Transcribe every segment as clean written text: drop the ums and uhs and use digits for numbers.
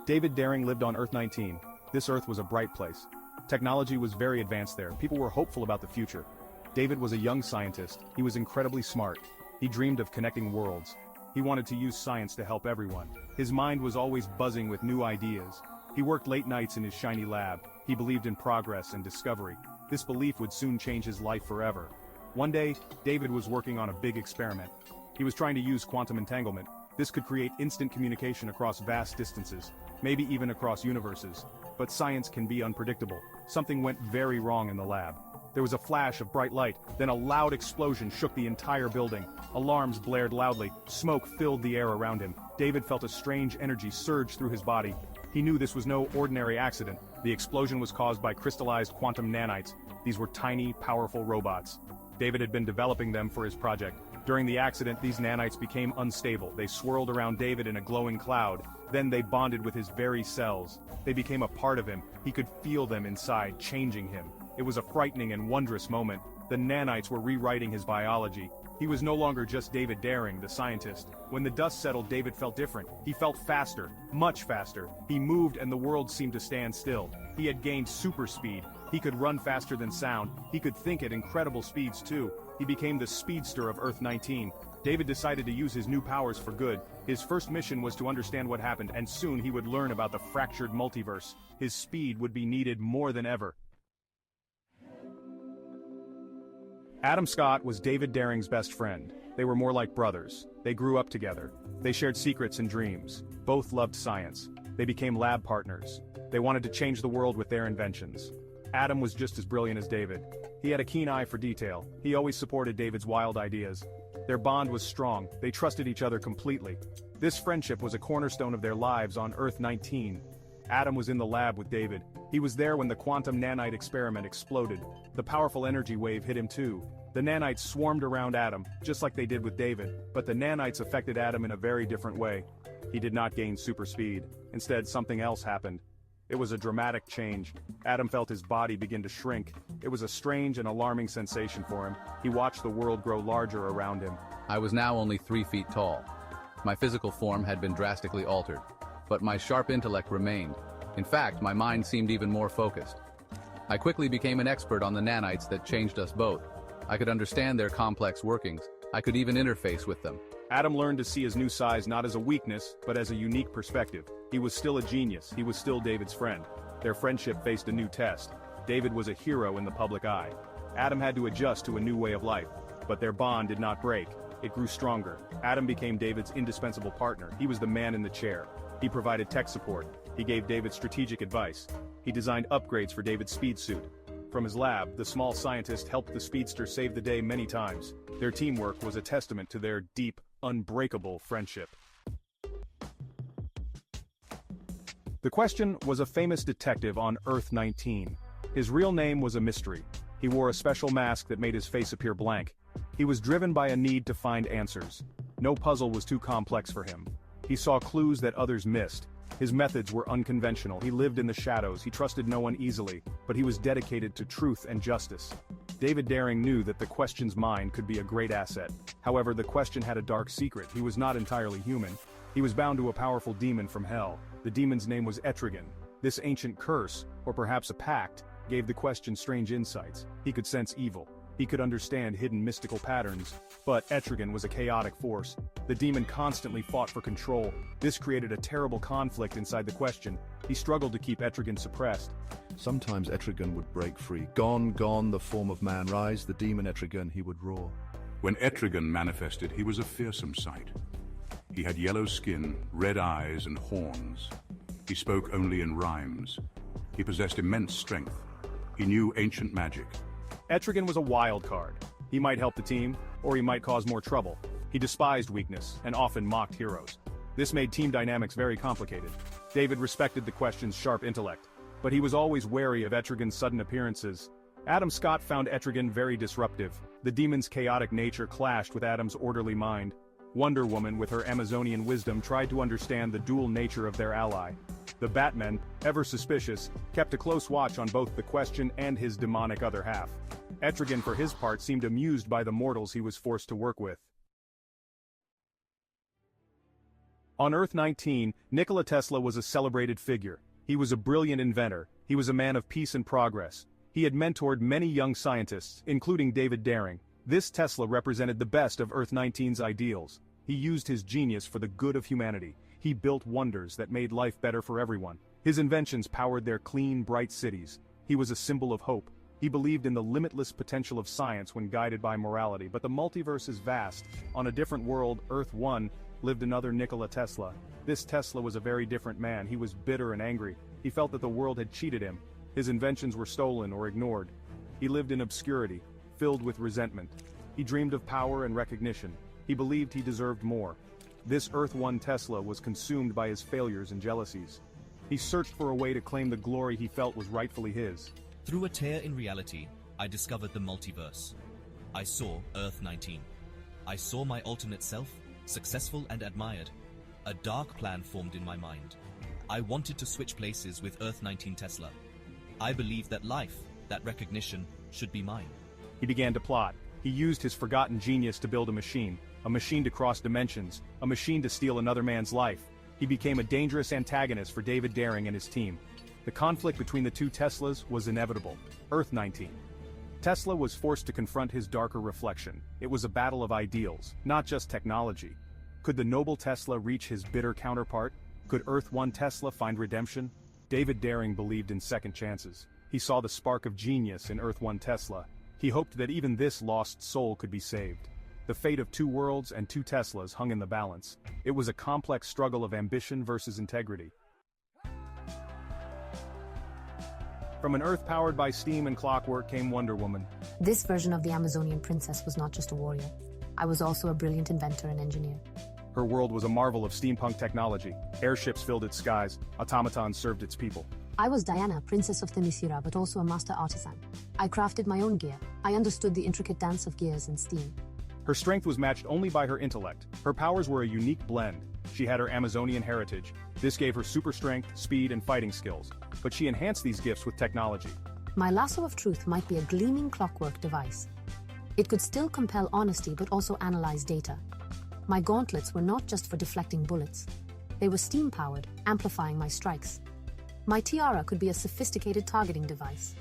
David Daring lived on Earth 19. This Earth was a bright place. Technology was very advanced there. People were hopeful about the future. David was a young scientist. He was incredibly smart. He dreamed of connecting worlds. He wanted to use science to help everyone. His mind was always buzzing with new ideas. He worked late nights in his shiny lab. He believed in progress and discovery. This belief would soon change his life forever. One day, David was working on a big experiment. He was trying to use quantum entanglement. This could create instant communication across vast distances, maybe even across universes. But science can be unpredictable. Something went very wrong in the lab. There was a flash of bright light, then a loud explosion shook the entire building. Alarms blared loudly, smoke filled the air around him. David felt a strange energy surge through his body. He knew this was no ordinary accident. The explosion was caused by crystallized quantum nanites. These were tiny, powerful robots. David had been developing them for his project. During the accident, these nanites became unstable. They swirled around David in a glowing cloud. Then they bonded with his very cells. They became a part of him. He could feel them inside, changing him. It was a frightening and wondrous moment. The nanites were rewriting his biology. He was no longer just David Daring, the scientist. When the dust settled, David felt different. He felt faster, much faster. He moved and the world seemed to stand still. He had gained super speed. He could run faster than sound. He could think at incredible speeds too. He became the speedster of Earth 19. David decided to use his new powers for good. His first mission was to understand what happened, and soon he would learn about the fractured multiverse. His speed would be needed more than ever. Adam Scott was David Daring's best friend. They were more like brothers. They grew up together. They shared secrets and dreams. Both loved science. They became lab partners. They wanted to change the world with their inventions. Adam was just as brilliant as David. He had a keen eye for detail. He always supported David's wild ideas. Their bond was strong. They trusted each other completely. This friendship was a cornerstone of their lives on Earth 19. Adam was in the lab with David. He was there when the quantum nanite experiment exploded. The powerful energy wave hit him too. The nanites swarmed around Adam, just like they did with David, but the nanites affected Adam in a very different way. He did not gain super speed. Instead, something else happened. It was a dramatic change. Adam felt his body begin to shrink. It was a strange and alarming sensation for him. He watched the world grow larger around him. I was now only 3 feet tall. My physical form had been drastically altered, but my sharp intellect remained. In fact, my mind seemed even more focused. I quickly became an expert on the nanites that changed us both. I could understand their complex workings. I could even interface with them. Adam learned to see his new size not as a weakness, but as a unique perspective. He was still a genius. He was still David's friend. Their friendship faced a new test. David was a hero in the public eye. Adam had to adjust to a new way of life, but their bond did not break. It grew stronger. Adam became David's indispensable partner. He was the man in the chair. He provided tech support. He gave David strategic advice. He designed upgrades for David's speed suit. From his lab, the small scientist helped the speedster save the day many times. Their teamwork was a testament to their deep, unbreakable friendship. The Question was a famous detective on Earth 19. His real name was a mystery. He wore a special mask that made his face appear blank. He was driven by a need to find answers. No puzzle was too complex for him. He saw clues that others missed. His methods were unconventional. He lived in the shadows. He trusted no one easily, but he was dedicated to truth and justice. David Daring knew that the Question's mind could be a great asset. However, the Question had a dark secret. He was not entirely human. He was bound to a powerful demon from hell. The demon's name was Etrigan. This ancient curse, or perhaps a pact, gave the Question strange insights. He could sense evil. He could understand hidden mystical patterns, but Etrigan was a chaotic force. The demon constantly fought for control. This created a terrible conflict inside the Question. He struggled to keep Etrigan suppressed. Sometimes Etrigan would break free. Gone, gone, the form of man. Rise, the demon Etrigan, he would roar. When Etrigan manifested, he was a fearsome sight. He had yellow skin, red eyes, and horns. He spoke only in rhymes. He possessed immense strength. He knew ancient magic. Etrigan was a wild card. He might help the team, or he might cause more trouble. He despised weakness, and often mocked heroes. This made team dynamics very complicated. David respected the Question's sharp intellect, but he was always wary of Etrigan's sudden appearances. Adam Scott found Etrigan very disruptive. The demon's chaotic nature clashed with Adam's orderly mind. Wonder Woman, with her Amazonian wisdom, tried to understand the dual nature of their ally. The Batmen, ever suspicious, kept a close watch on both the Question and his demonic other half. Etrigan, for his part, seemed amused by the mortals he was forced to work with. On Earth 19, Nikola Tesla was a celebrated figure. He was a brilliant inventor. He was a man of peace and progress. He had mentored many young scientists, including David Daring. This Tesla represented the best of Earth 19's ideals. He used his genius for the good of humanity. He built wonders that made life better for everyone. His inventions powered their clean, bright cities. He was a symbol of hope. He believed in the limitless potential of science when guided by morality. But the multiverse is vast. On a different world, Earth 1, lived another Nikola Tesla. This Tesla was a very different man. He was bitter and angry. He felt that the world had cheated him. His inventions were stolen or ignored. He lived in obscurity, filled with resentment. He dreamed of power and recognition. He believed he deserved more. This Earth 1 Tesla was consumed by his failures and jealousies. He searched for a way to claim the glory he felt was rightfully his. Through a tear in reality, I discovered the multiverse. I saw Earth 19. I saw my alternate self, successful and admired. A dark plan formed in my mind. I wanted to switch places with Earth 19 Tesla. I believed that life, that recognition, should be mine. He began to plot. He used his forgotten genius to build a machine to cross dimensions, a machine to steal another man's life. He became a dangerous antagonist for David Daring and his team. The conflict between the two Teslas was inevitable. Earth 19. Tesla was forced to confront his darker reflection. It was a battle of ideals, not just technology. Could the noble Tesla reach his bitter counterpart? Could Earth 1 Tesla find redemption? David Daring believed in second chances. He saw the spark of genius in Earth 1 Tesla. He hoped that even this lost soul could be saved. The fate of two worlds and two Teslas hung in the balance. It was a complex struggle of ambition versus integrity. From an Earth powered by steam and clockwork came Wonder Woman. This version of the Amazonian princess was not just a warrior. I was also a brilliant inventor and engineer. Her world was a marvel of steampunk technology. Airships filled its skies, automatons served its people. I was Diana, princess of Themyscira, but also a master artisan. I crafted my own gear. I understood the intricate dance of gears and steam. Her strength was matched only by her intellect. Her powers were a unique blend. She had her Amazonian heritage. This gave her super strength, speed, and fighting skills. But she enhanced these gifts with technology. My lasso of truth might be a gleaming clockwork device. It could still compel honesty but also analyze data. My gauntlets were not just for deflecting bullets. They were steam-powered, amplifying my strikes. My tiara could be a sophisticated targeting device.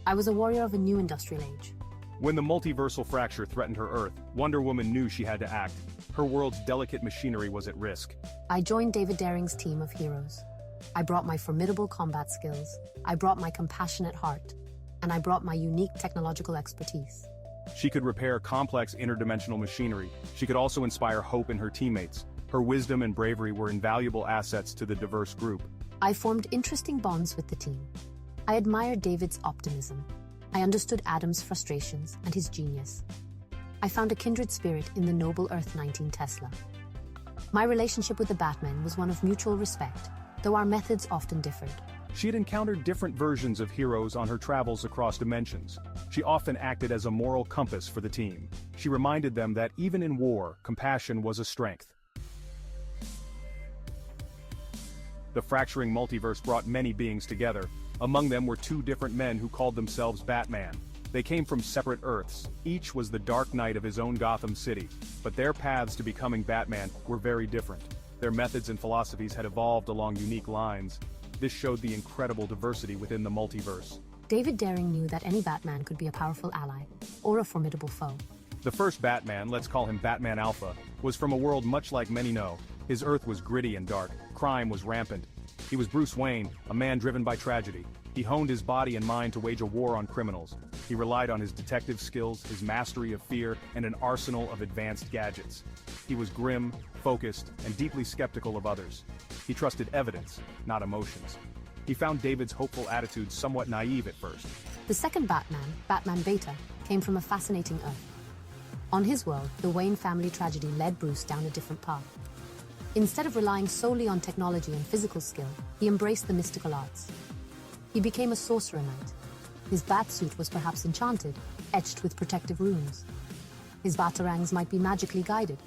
I was a warrior of a new industrial age. When the multiversal fracture threatened her Earth, Wonder Woman knew she had to act. Her world's delicate machinery was at risk. I joined David Daring's team of heroes. I brought my formidable combat skills. I brought my compassionate heart. And I brought my unique technological expertise. She could repair complex interdimensional machinery. She could also inspire hope in her teammates. Her wisdom and bravery were invaluable assets to the diverse group. I formed interesting bonds with the team. I admired David's optimism. I understood Adam's frustrations and his genius. I found a kindred spirit in the noble Earth 19 Tesla. My relationship with the Batman was one of mutual respect, though our methods often differed. She had encountered different versions of heroes on her travels across dimensions. She often acted as a moral compass for the team. She reminded them that even in war, compassion was a strength. The fracturing multiverse brought many beings together. Among them were two different men who called themselves Batman. They came from separate Earths. Each was the Dark Knight of his own Gotham City. But their paths to becoming Batman were very different. Their methods and philosophies had evolved along unique lines. This showed the incredible diversity within the multiverse. David Daring knew that any Batman could be a powerful ally, or a formidable foe. The first Batman, let's call him Batman Alpha, was from a world much like many know. His Earth was gritty and dark. Crime was rampant. He was Bruce Wayne, a man driven by tragedy. He honed his body and mind to wage a war on criminals. He relied on his detective skills, his mastery of fear, and an arsenal of advanced gadgets. He was grim, focused, and deeply skeptical of others. He trusted evidence, not emotions. He found David's hopeful attitude somewhat naive at first. The second Batman, Batman Beta, came from a fascinating Earth. On his world, the Wayne family tragedy led Bruce down a different path. Instead of relying solely on technology and physical skill, he embraced the mystical arts. He became a sorcerer knight. His bat suit was perhaps enchanted, etched with protective runes. His batarangs might be magically guided.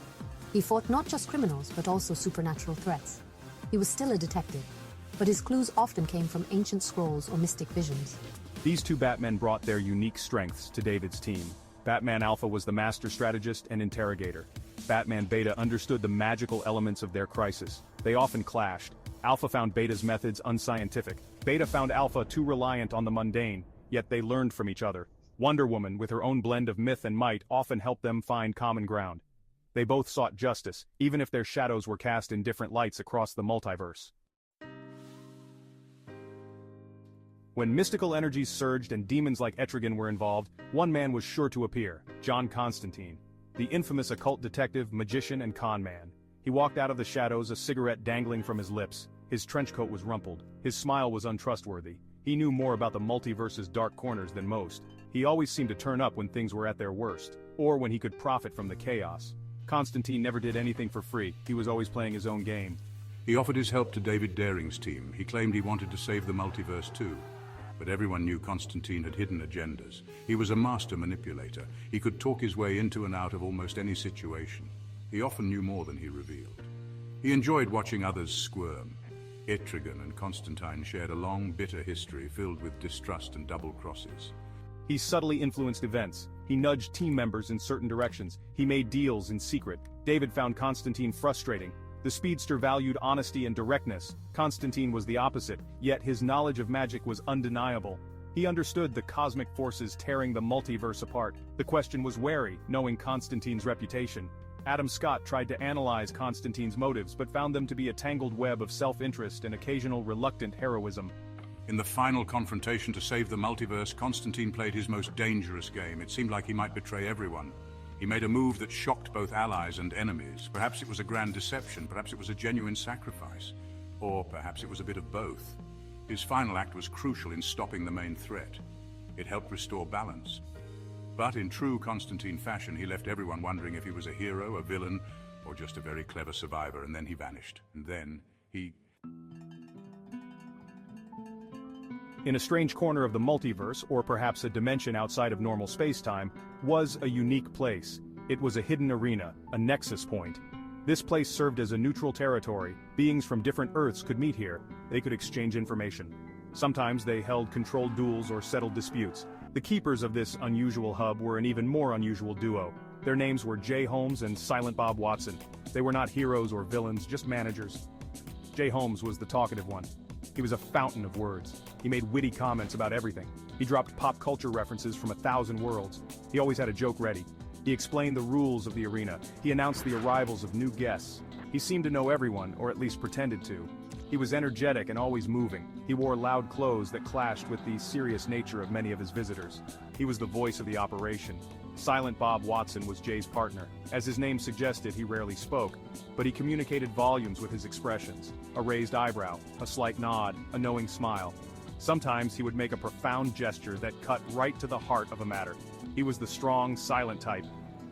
He fought not just criminals, but also supernatural threats. He was still a detective, but his clues often came from ancient scrolls or mystic visions. These two Batmen brought their unique strengths to David's team. Batman Alpha was the master strategist and interrogator. Batman Beta understood the magical elements of their crisis. They often clashed. Alpha found Beta's methods unscientific. Beta found Alpha too reliant on the mundane, yet they learned from each other. Wonder Woman, with her own blend of myth and might, often helped them find common ground. They both sought justice, even if their shadows were cast in different lights across the multiverse. When mystical energies surged and demons like Etrigan were involved, one man was sure to appear: John Constantine, the infamous occult detective, magician, and con man. He walked out of the shadows, a cigarette dangling from his lips. His trench coat was rumpled. His smile was untrustworthy. He knew more about the multiverse's dark corners than most. He always seemed to turn up when things were at their worst, or when he could profit from the chaos. Constantine never did anything for free. He was always playing his own game. He offered his help to David Daring's team. He claimed he wanted to save the multiverse too. But everyone knew Constantine had hidden agendas. He was a master manipulator. He could talk his way into and out of almost any situation. He often knew more than he revealed. He enjoyed watching others squirm. Etrigan and Constantine shared a long, bitter history filled with distrust and double crosses. He subtly influenced events. He nudged team members in certain directions. He made deals in secret. David found Constantine frustrating. The speedster valued honesty and directness. Constantine was the opposite, yet his knowledge of magic was undeniable. He understood the cosmic forces tearing the multiverse apart. The question was wary, knowing Constantine's reputation. Adam Scott tried to analyze Constantine's motives but found them to be a tangled web of self-interest and occasional reluctant heroism. In the final confrontation to save the multiverse, Constantine played his most dangerous game. It seemed like he might betray everyone. He made a move that shocked both allies and enemies. Perhaps it was a grand deception, perhaps it was a genuine sacrifice, or perhaps it was a bit of both. His final act was crucial in stopping the main threat. It helped restore balance. But in true Constantine fashion, he left everyone wondering if he was a hero, a villain, or just a very clever survivor, and then he vanished. And then he... In a strange corner of the multiverse, or perhaps a dimension outside of normal space-time, was a unique place. It was a hidden arena, a nexus point. This place served as a neutral territory. Beings from different Earths could meet here. They could exchange information. Sometimes they held controlled duels or settled disputes. The keepers of this unusual hub were an even more unusual duo. Their names were Jay Holmes and Silent Bob Watson. They were not heroes or villains, just managers. Jay Holmes was the talkative one. He was a fountain of words. He made witty comments about everything. He dropped pop culture references from 1,000 worlds. He always had a joke ready. He explained the rules of the arena. He announced the arrivals of new guests. He seemed to know everyone, or at least pretended to. He was energetic and always moving. He wore loud clothes that clashed with the serious nature of many of his visitors. He was the voice of the operation. Silent Bob Watson was Jay's partner. As his name suggested, he rarely spoke, but he communicated volumes with his expressions. A raised eyebrow, a slight nod, a knowing smile. Sometimes he would make a profound gesture that cut right to the heart of a matter. He was the strong, silent type.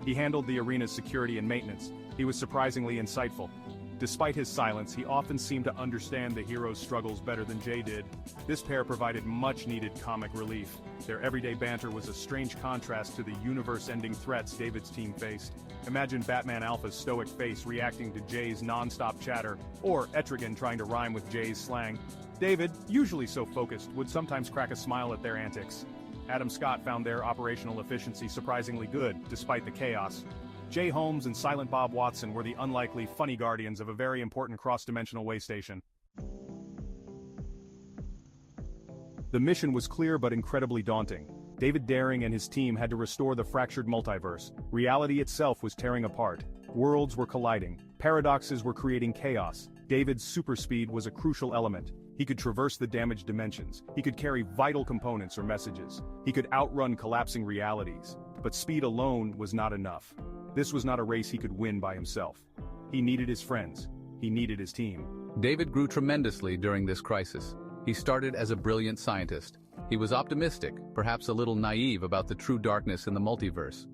He handled the arena's security and maintenance. He was surprisingly insightful. Despite his silence, he often seemed to understand the hero's struggles better than Jay did. This pair provided much-needed comic relief. Their everyday banter was a strange contrast to the universe-ending threats David's team faced. Imagine Batman Alpha's stoic face reacting to Jay's non-stop chatter, or Etrigan trying to rhyme with Jay's slang. David, usually so focused, would sometimes crack a smile at their antics. Adam Scott found their operational efficiency surprisingly good, despite the chaos. Jay Holmes and Silent Bob Watson were the unlikely funny guardians of a very important cross-dimensional way station. The mission was clear but incredibly daunting. David Daring and his team had to restore the fractured multiverse. Reality itself was tearing apart. Worlds were colliding. Paradoxes were creating chaos. David's super speed was a crucial element. He could traverse the damaged dimensions. He could carry vital components or messages. He could outrun collapsing realities. But speed alone was not enough. This was not a race he could win by himself. He needed his friends. He needed his team. David grew tremendously during this crisis. He started as a brilliant scientist. He was optimistic, perhaps a little naive about the true darkness in the multiverse.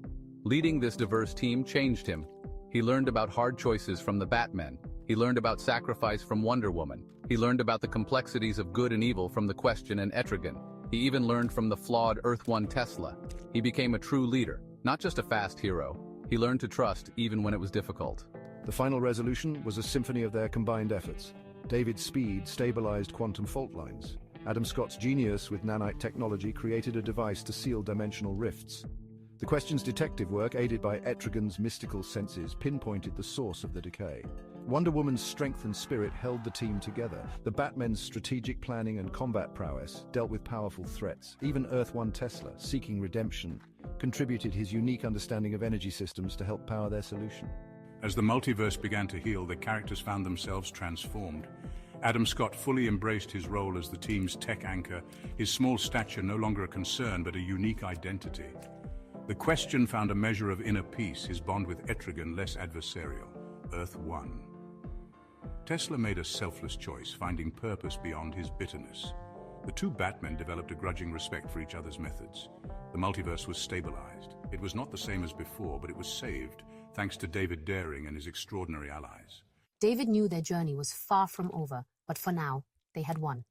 Leading this diverse team changed him. He learned about hard choices from the Batman. He learned about sacrifice from Wonder Woman. He learned about the complexities of good and evil from the Question and Etrigan. He even learned from the flawed Earth 1 Tesla. He became a true leader, not just a fast hero. He learned to trust even when it was difficult. The final resolution was a symphony of their combined efforts. David's speed stabilized quantum fault lines. Adam Scott's genius with nanite technology created a device to seal dimensional rifts. The question's detective work, aided by Etrigan's mystical senses, pinpointed the source of the decay. Wonder Woman's strength and spirit held the team together. The Batman's strategic planning and combat prowess dealt with powerful threats. Even Earth-1 Tesla, seeking redemption, contributed his unique understanding of energy systems to help power their solution. As the multiverse began to heal, the characters found themselves transformed. Adam Scott fully embraced his role as the team's tech anchor, his small stature no longer a concern but a unique identity. The question found a measure of inner peace, his bond with Etrigan less adversarial. Earth-1. Tesla made a selfless choice, finding purpose beyond his bitterness. The two Batmen developed a grudging respect for each other's methods. The multiverse was stabilized. It was not the same as before, but it was saved, thanks to David Daring and his extraordinary allies. David knew their journey was far from over, but for now, they had won.